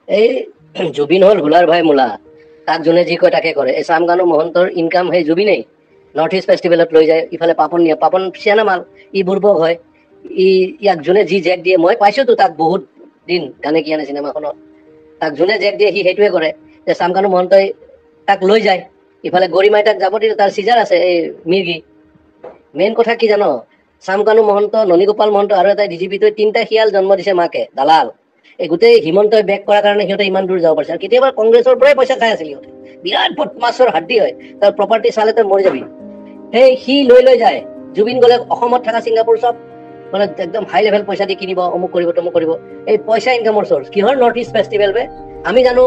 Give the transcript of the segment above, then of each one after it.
এই জুবিন হল ভোলাৰ ভাই মোলা, তাক যোনে যি কয় তাকে কৰে। এই চামকানু মহন্তৰ ইনকাম সেই জুবিনেই। নৰ্থ ইষ্ট ফেষ্টিভেলত লৈ যায়, ইফালে পাপন নিয়ে, পাপন চিয়ানা মাল, ই বুৰ্বক হয়। ইয়াক যোনে যি জেক দিয়ে, মই পাইছোতো তাক বহুত দিন গানে কিয়ানে চিনেমাখনত, তাক যোনে জেক দিয়ে সি সেইটোৱে কৰে। যে চামকানু মহন্তই তাক লৈ যায়, ইফালে গৰিমাই তাক যাব দিলে, তাৰ চিজাৰ আছে এই মিৰ্গি। মেইন কথা কি জানো, চামকানু মহন্ত, ননীগোপাল মহন্ত আৰু এটা ডিজিপিটোৱে তিনিটা শিয়াল জন্ম দিছে মাকে, দালাল। এই গোটেই হিমন্তই বেক কৰাৰ কাৰণে সিহঁতে ইমান দূৰ যাব পাৰিছে। আৰু কেতিয়াবা কংগ্ৰেছৰ পৰাই পইচা খাই আছিল সিহঁতে, বিৰাট বদমাছৰ হাড্ডি হয়। তাৰ প্ৰপাৰ্টি চালে তই মৰি যাবি। সেই সি লৈ যায়, জুবিন গলে অসমত থকা ছিংগাপুৰ চব মানে একদম হাই লেভেল পইচা দি কিনিব, অমুক কৰিব তমুক কৰিব। এই পইচা ইনকামৰ চৰ্চ কিহৰ? নৰ্থ ইষ্ট ফেষ্টিভেল বে। আমি জানো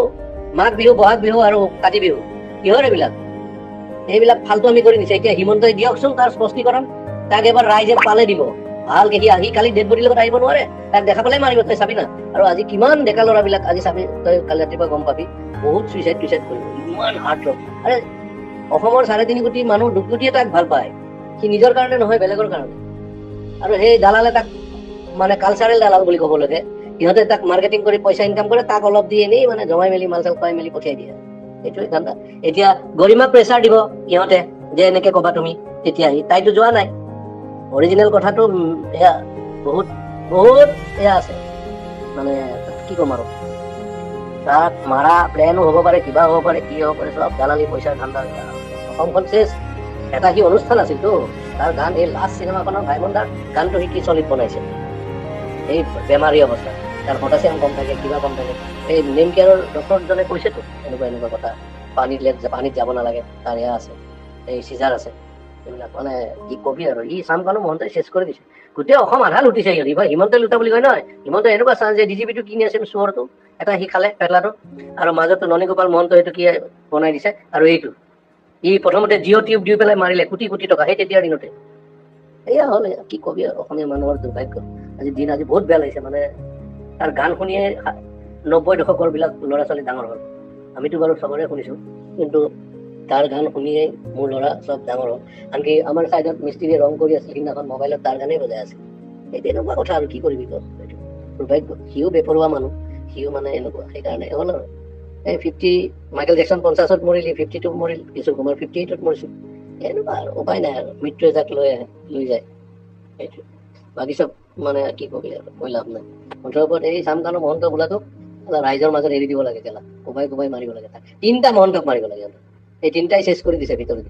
মাঘ বিহু, বহাগ বিহু আৰু কাতি বিহু কিহৰ এইবিলাক? এইবিলাক ফাল্টু আমি কৰি দিছে। এতিয়া হিমন্তই দিয়কচোন তাৰ স্পষ্টীকৰণ, তাক এবাৰ ৰাইজে পালে দিব ভালকে। সি আহি কালি ডেড বডিৰ লগত আহিব নোৱাৰে, তাক দেখা পালে মাৰিব, তই চাবি না। আৰু আজি কিমান ডেকা ল'ৰাবিলাক আজি চাবি, তই কালি ৰাতিপুৱা গম পাবি, বহুত চুইচাইড টুইচাইড কৰিব, ইমান হাৰ্ট ৰক। আৰে অসমৰ 3.5 কোটি মানুহ 2 কোটিয়ে তাক ভাল পায়, সি নিজৰ কাৰণে নহয় বেলেগৰ কাৰণে। আৰু সেই দালালে তাক মানে কালচাৰেল দালাল বুলি ক'ব লাগে। সিহঁতে তাক মাৰ্কেটিং কৰি পইচা ইনকাম কৰে, তাক অলপ দি এনেই মানে জমাই মেলি মাল চাল খুৱাই মেলি পঠিয়াই দিয়ে। এইটোৱে ধান্দা। এতিয়া গৰিমাক প্ৰেছাৰ দিব সিহঁতে, যে এনেকে কবা তুমি, তেতিয়া তাইতো যোৱা নাই। অৰিজিনেল কথাটো এয়া বহুত বহুত এয়া আছে, মানে কি ক'ম আৰু। তাক মাৰা প্লেনো হ'ব পাৰে, কিবা হ'ব পাৰে, কি হ'ব পাৰে, চব দালালি পইচাৰ ধান্দা। অসমখন শেষ। এটা সি অনুষ্ঠান আছিলতো, তাৰ গান এই লাষ্ট চিনেমাখনৰ ভাইমন দাৰ গানটো সি কি চলিত বনাইছে। এই বেমাৰী অৱস্থা, তাৰ পটাছিয়াম কম থাকে, কিবা কম থাকে। এই নেম কেয়াৰৰ ডক্টৰজনে কৈছেতো এনেকুৱা কথা, পানীত যাব নালাগে, তাৰ এয়া আছে, এই চিজাৰ আছে। এইবিলাক মানে কি কবি আৰু। ই চামকানু মহন্তই চেছ কৰি দিছে, গোটেই অসম আধা লুটিছে সিহঁতি। হিমন্তই লুটা বুলি কয় নহয়, হিমন্ত এনেকুৱা চান্স যে ডিজিপিটো কিনি আছিল চোৰটো এটা, সি খালে পেটলাটো। আৰু মাজতো ননীগোপাল মহন্ত সেইটো কি বনাই দিছে। আৰু এইটো ই প্ৰথমতে জিঅ' টিউব দি পেলাই মাৰিলে কোটি কোটি টকা সেই তেতিয়াৰ দিনতে। এয়া হ'ল, কি কবি আৰু, অসমীয়া মানুহৰ দুৰ্ভাগ্য। আজি দিন আজি বহুত বেয়া লাগিছে, মানে তাৰ গান শুনিয়ে 90 দশকৰ বিলাক ল'ৰা ছোৱালী ডাঙৰ হ'ল। আমিতো বাৰু চবৰে শুনিছো, কিন্তু তাৰ গান শুনিয়ে মোৰ ল'ৰা চব ডাঙৰ হ'ল। আনকি আমাৰ চাইডত মিস্ত্ৰীয়ে ৰং কৰি আছিল, সিদিনাখন মোবাইলত তাৰ গানেই বজাই আছিল। এই তেনেকুৱা কথা আৰু কি কৰিবি তই, দুৰ্ভাগ্য। সিও বেপৰোৱা মানুহ, সিও মানে এনেকুৱা, সেইকাৰণে হ'ল আৰু। এই 50 মাইকেল জেকচন 50ত মৰিল, 52 মৰিল, কিশোৰ কুমাৰ 58ত মৰিছিল। এনেকুৱা আৰু উপায় নাই আৰু, মৃত্যুয়ে যাক লৈ যায় সেইটো। বাকী চব মানে কি কবি আৰু, কৈ লাভ নাই। মুঠৰ ওপৰত এই চামকানু মহন্ত বোলাটোক ৰাইজৰ মাজত এৰি দিব লাগে, কেলা কোবাই কোবাই মাৰিব লাগে। তাক 3টা মহন্তক মাৰিব লাগে, এই 3টাই চেছ কৰি দিছে ভিতৰত।